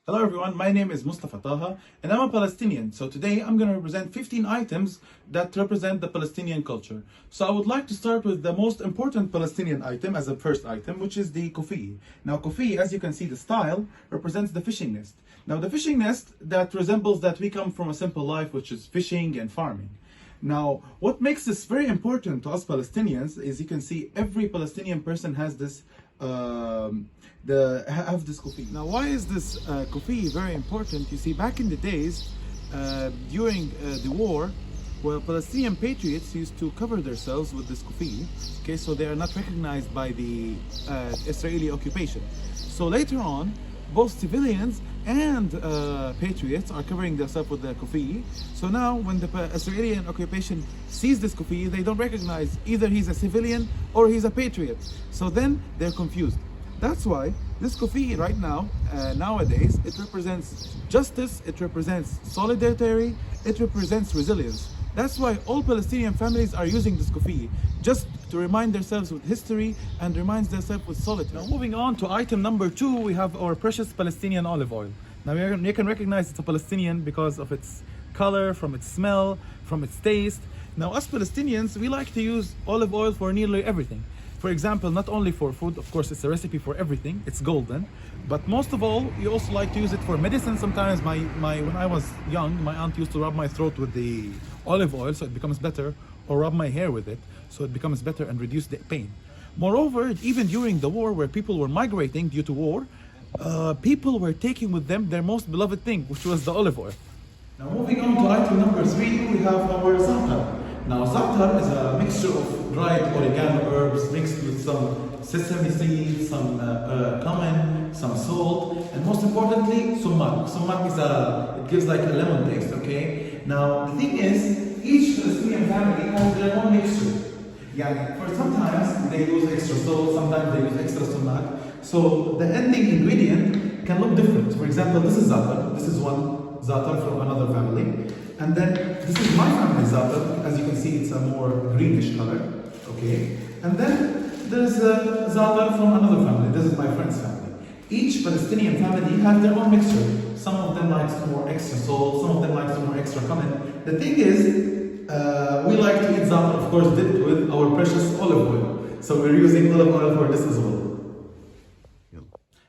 Hello everyone, my name is Mustafa Taha and I'm a Palestinian. So today I'm going to represent 15 items that represent the Palestinian culture. So I would like to start with the most important Palestinian item as a first item, which is the kufi. Now kufi, as you can see, the style represents the fishing nest. Now the fishing nest that resembles that we come from a simple life, which is fishing and farming. Now, what makes this very important to us Palestinians is you can see every Palestinian person has this this kufi. Now, why is this kufi very important? You see, back in the days, during the war, well, Palestinian patriots used to cover themselves with this kufi, okay, so they are not recognized by the Israeli occupation. So later on, both civilians and patriots are covering themselves with the kufi. So now when the Israeli occupation sees this kufi, they don't recognize either he's a civilian or he's a patriot. So then they're confused. That's why this kufi right now, nowadays, it represents justice, it represents solidarity, it represents resilience. That's why all Palestinian families are using this kufi, just to remind themselves with history and reminds themselves with solidarity. Now moving on to item number 2, we have our precious Palestinian olive oil. Now you can recognize it's a Palestinian because of its color, from its smell, from its taste. Now us Palestinians, we like to use olive oil for nearly everything. For example, not only for food, of course it's a recipe for everything, it's golden, but most of all, you also like to use it for medicine. Sometimes when I was young, my aunt used to rub my throat with the olive oil so it becomes better, or rub my hair with it so it becomes better and reduce the pain. Moreover, even during the war where people were migrating due to war, people were taking with them their most beloved thing, which was the olive oil. Now moving on to item number 3, we have our za'atar. Now za'atar is a mixture of dried oregano herbs mixed with some sesame seeds, some cumin, some salt, and most importantly, sumac. Sumac it gives like a lemon taste, okay? Now the thing is, each Palestinian family has their own mixture. Yeah, for sometimes they use extra salt, sometimes they use extra sumac. So the ending ingredient can look different. For example, this is za'atar. This is one za'atar from another family. And then this is my family's za'atar. As you can see, it's a more greenish color. Okay. And then there's a za'atar from another family. This is my friend's family. Each Palestinian family has their own mixture. Some of them like some more extra salt. Some of them like some more extra cumin. The thing is, we like to eat za'atar, of course, dipped with our precious olive oil. So we're using olive oil for this as well.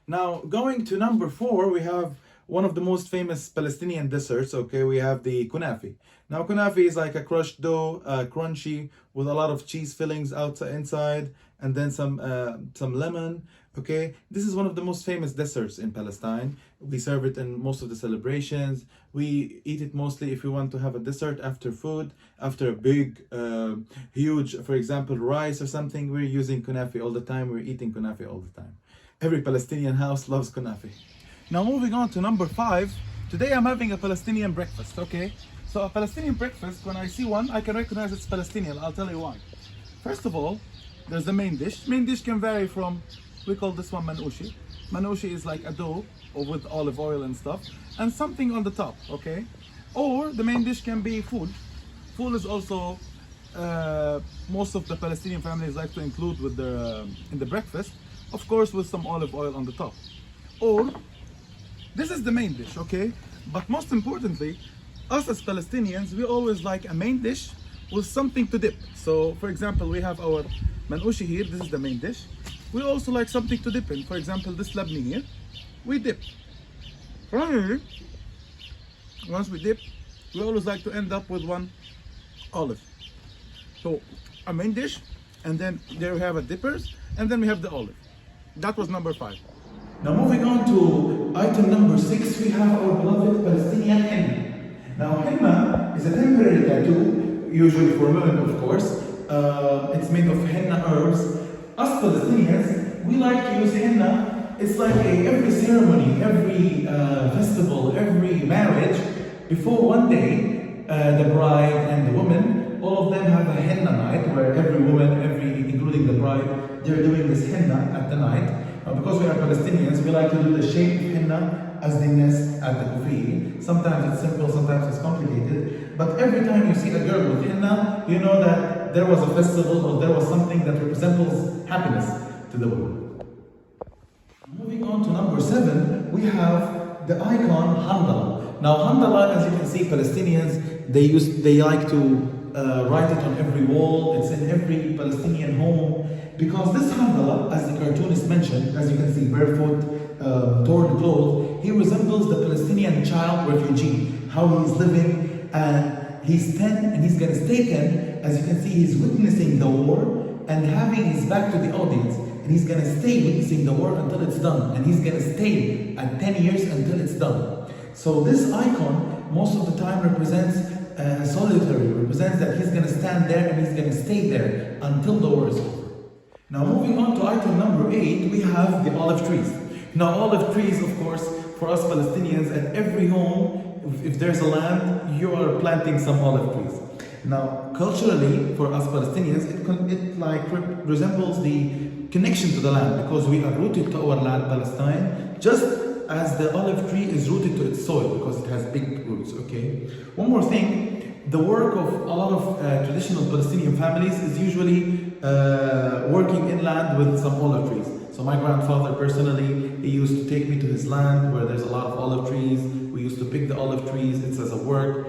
Now, going to number 4, we have one of the most famous Palestinian desserts, okay? We have the kunafi. Now, kunafi is like a crushed dough, crunchy, with a lot of cheese fillings outside, inside, and then some lemon, okay? This is one of the most famous desserts in Palestine. We serve it in most of the celebrations. We eat it mostly if we want to have a dessert after food, after a big, huge, for example, rice or something. We're using kunafi all the time. We're eating kunafi all the time. Every Palestinian house loves kunafi. Now moving on to number 5, today I'm having a Palestinian breakfast, okay? So a Palestinian breakfast, when I see one, I can recognize it's Palestinian. I'll tell you why. First of all, there's the main dish. Main dish can vary from, we call this one manoushi. Manoushi is like a dough or with olive oil and stuff, and something on the top, okay? Or the main dish can be food. Food is also, most of the Palestinian families like to include with in the breakfast, of course with some olive oil on the top. Or this is the main dish, okay? But most importantly, us as Palestinians, we always like a main dish with something to dip. So, for example, we have our manoushi here. This is the main dish. We also like something to dip in. For example, this labni here, we dip. Finally, once we dip, we always like to end up with one olive. So, a main dish, and then there we have a dippers, and then we have the olive. That was number 5. Now moving on to item number 6, we have our beloved Palestinian henna. Now henna is a temporary tattoo, usually for women of course. It's made of henna herbs. Us Palestinians, we like to use henna. It's like every ceremony, every festival, every marriage, before one day, the bride and the woman, all of them have a henna night where every woman, including the bride, they're doing this henna at the night. Because we are Palestinians, we like to do the shape of henna as the nest at the kufi. Sometimes it's simple, sometimes it's complicated. But every time you see a girl with henna, you know that there was a festival or there was something that resembles happiness to the woman. Moving on to number 7, we have the icon Handala. Now Handala, as you can see, Palestinians, they like to write it on every wall. It's in every Palestinian home because this Handala, as the cartoonist mentioned, as you can see, barefoot, torn clothes, he resembles the Palestinian child refugee, how he's living, and he's 10 and he's gonna stay 10. As you can see, he's witnessing the war and having his back to the audience, and he's gonna stay witnessing the war until it's done, and he's gonna stay at 10 years until it's done. So this icon most of the time represents solitary, represents that he's gonna stand there and he's gonna stay there until the war is over. Now moving on to item number 8, we have the olive trees. Now olive trees, of course, for us Palestinians, at every home, if there's a land, you are planting some olive trees. Now, culturally, for us Palestinians, it like resembles the connection to the land because we are rooted to our land, Palestine, just as the olive tree is rooted to its soil because it has big roots. Okay. One more thing, the work of a lot of traditional Palestinian families is usually working inland with some olive trees. So my grandfather personally, he used to take me to his land where there's a lot of olive trees. We used to pick the olive trees. It's as a work.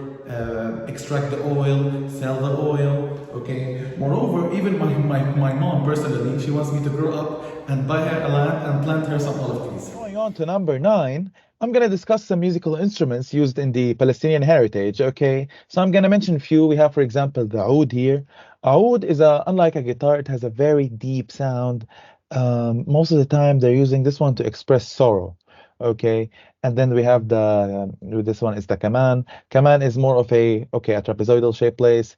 Extract the oil, sell the oil, okay? Moreover, even my mom personally, she wants me to grow up and buy her a land and plant her some olive trees. Going on to number 9, I'm going to discuss some musical instruments used in the Palestinian heritage, okay? So I'm going to mention a few. We have, for example, the oud here. Oud is, unlike a guitar, it has a very deep sound. Most of the time, they're using this one to express sorrow. Okay, and then we have this one is the kaman. Kaman is more of a trapezoidal shaped place,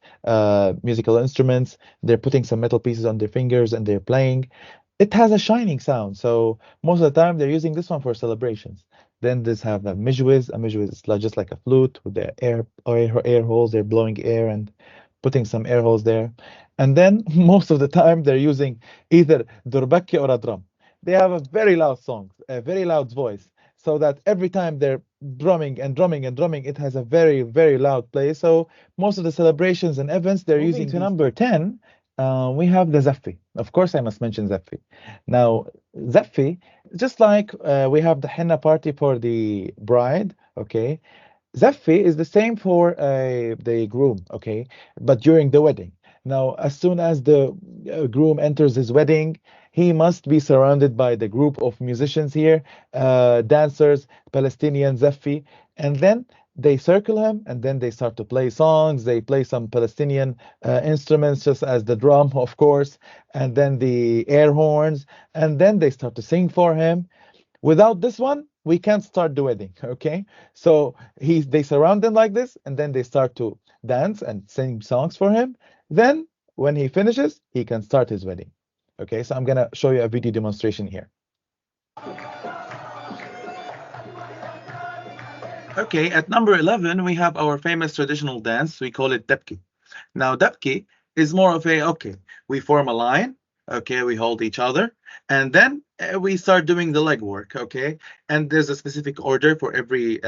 musical instruments. They're putting some metal pieces on their fingers and they're playing. It has a shining sound, so most of the time they're using this one for celebrations. Then this have a mijwiz. A mijwiz is just like a flute with the air holes. They're blowing air and putting some air holes there. And then most of the time they're using either durbaki or a drum. They have a very loud song, a very loud voice, so that every time they're drumming and drumming and drumming, it has a very, very loud play. So most of the celebrations and events, they're using to number 10, we have the Zaffi. Of course, I must mention Zaffi. Now, Zaffi, just like we have the henna party for the bride, okay? Zaffi is the same for the groom, okay? But during the wedding. Now, as soon as the groom enters his wedding, he must be surrounded by the group of musicians here, dancers, Palestinian Zaffi, and then they circle him and then they start to play songs. They play some Palestinian instruments, just as the drum, of course, and then the air horns, and then they start to sing for him. Without this one, we can't start the wedding, okay? So they surround him like this, and then they start to dance and sing songs for him. Then, when he finishes, he can start his wedding. Okay, so I'm gonna show you a video demonstration here. Okay, at number 11, we have our famous traditional dance. We call it Dabki. Now, Dabki is more of we form a line, okay, we hold each other, and then we start doing the leg work, okay? And there's a specific order for every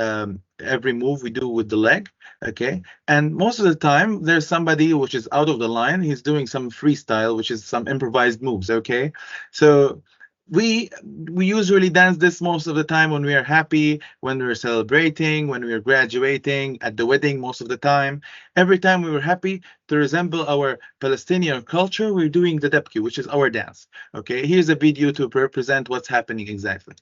move we do with the leg, okay? And most of the time, there's somebody which is out of the line. He's doing some freestyle, which is some improvised moves, okay? So we usually dance this most of the time when we are happy, when we're celebrating, when we're graduating, at the wedding most of the time. Every time we were happy to resemble our Palestinian culture, we're doing the Dabki, which is our dance. Okay, here's a video to represent what's happening exactly.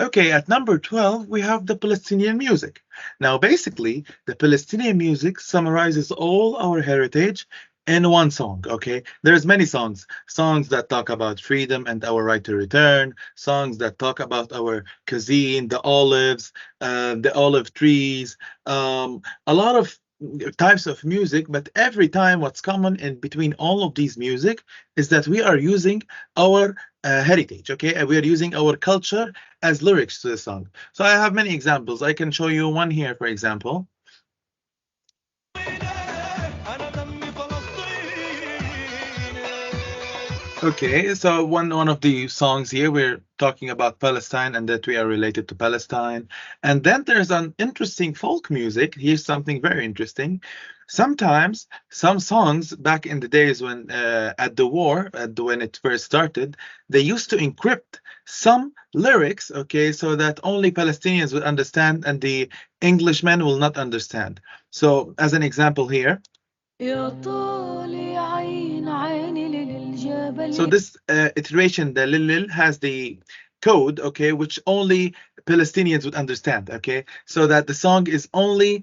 Okay, at number 12, we have the Palestinian music. Now, basically, the Palestinian music summarizes all our heritage in one song, okay? There's many songs that talk about freedom and our right to return, songs that talk about our cuisine, the olives, the olive trees, a lot of types of music, but every time what's common in between all of these music is that we are using our heritage, okay? And we are using our culture as lyrics to the song. So I have many examples. I can show you one here, for example. Okay, so one of the songs here, we're talking about Palestine and that we are related to Palestine. And then there's an interesting folk music. Here's something very interesting. Sometimes some songs back in the days when at the war, when it first started, they used to encrypt some lyrics, okay, so that only Palestinians would understand and the Englishmen will not understand. So, as an example here, so this iteration, the lil has the code, okay, which only Palestinians would understand, okay, so that the song is only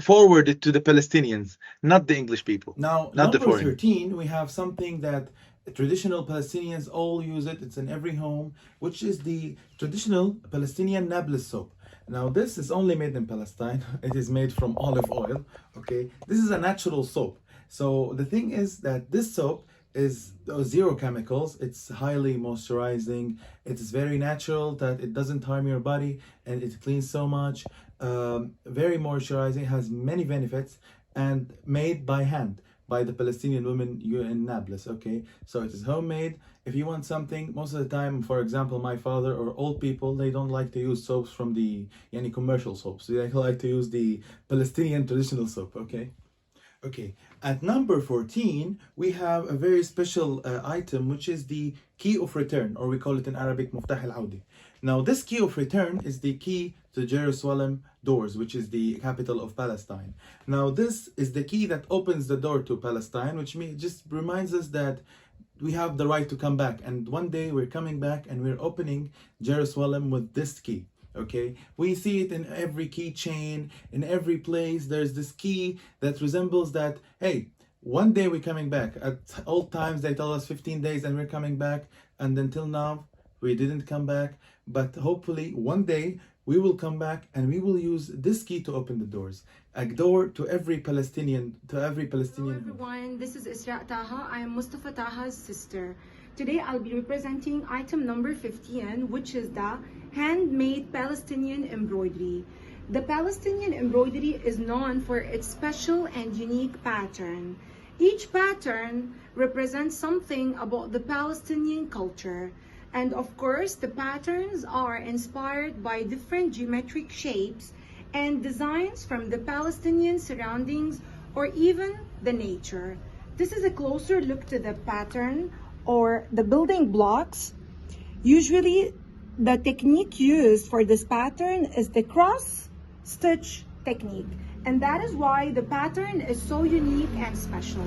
forwarded to the Palestinians, not the English people, Now, not the number foreign. 13, we have something that traditional Palestinians all use it. It's in every home, which is the traditional Palestinian Nablus soap. Now, this is only made in Palestine. It is made from olive oil. Okay, this is a natural soap. So the thing is that this soap is zero chemicals. It's highly moisturizing. It is very natural, that it doesn't harm your body, and it cleans so much. Very moisturizing, has many benefits, and made by hand by the Palestinian women in Nablus. Okay, so it is homemade. If you want something, most of the time, for example, my father or old people, they don't like to use soaps from the commercial soaps. They like to use the Palestinian traditional soap. Okay. Okay, at number 14, we have a very special item, which is the key of return, or we call it in Arabic, Muftah al-Audi. Now, this key of return is the key to Jerusalem doors, which is the capital of Palestine. Now, this is the key that opens the door to Palestine, which just reminds us that we have the right to come back. And one day we're coming back and we're opening Jerusalem with this key. Okay, we see it in every keychain, in every place. There's this key that resembles that, hey, one day we're coming back. At old times, they tell us 15 days and we're coming back. And until now, we didn't come back. But hopefully, one day, we will come back and we will use this key to open the doors. A door to every Palestinian, Hello everyone, this is Isra Taha. I am Mustafa Taha's sister. Today I'll be representing item number 15, which is the handmade Palestinian embroidery. The Palestinian embroidery is known for its special and unique pattern. Each pattern represents something about the Palestinian culture. And of course, the patterns are inspired by different geometric shapes and designs from the Palestinian surroundings or even the nature. This is a closer look to the pattern or the building blocks. Usually, the technique used for this pattern is the cross stitch technique, and that is why the pattern is so unique and special.